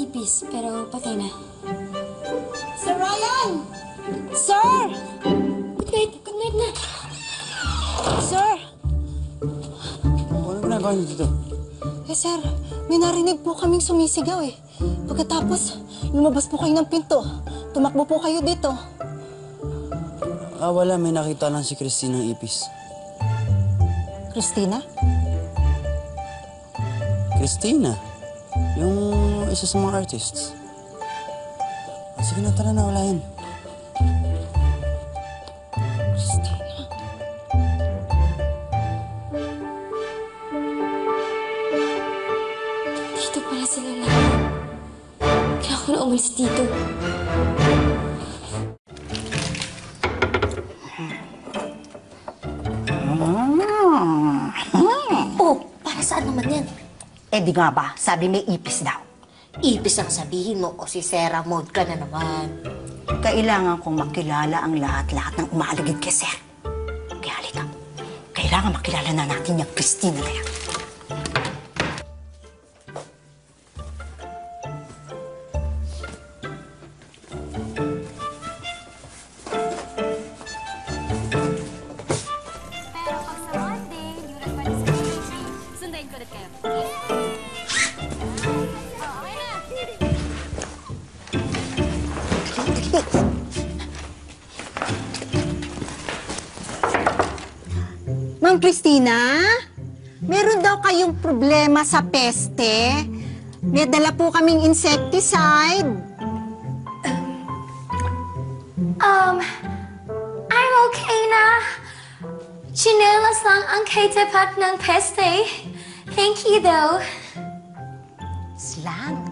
ipis, pero patay na. Sir Ryan! Sir! Good night na. Sir! Ano ginagawa niyo dito? Sir, may narinig po kaming sumisigaw eh. Pagkatapos, lumabas po kayo ng pinto. Tumakbo po kayo dito. Wala. May nakita lang si Christine ng ipis. Christina? Christina? Yung isa sa mga artists. Sige na, tara na, walahin. Christina? Dito pala sila lahat. Kailangan ko na umalis dito. Oh, para saan naman yan? Eh di nga ba, sabi may ipis daw. Ipis ang sabihin mo o si Sarah mode ka na naman. Kailangan kong makilala ang lahat-lahat ng umaaligid kay Sir. Kaya halika, kailangan makilala na natin yung Christina na yan. Pero pag sa Monday, libre pa rin sa Tuesday. Sundayin ko ulit kayo. Okay na. Ma'am Christina? Meron daw kayong problema sa peste? May dala po kaming insecticide. I'm okay na. Chinelas lang ang katapat ng peste. Thank you, though. Slang.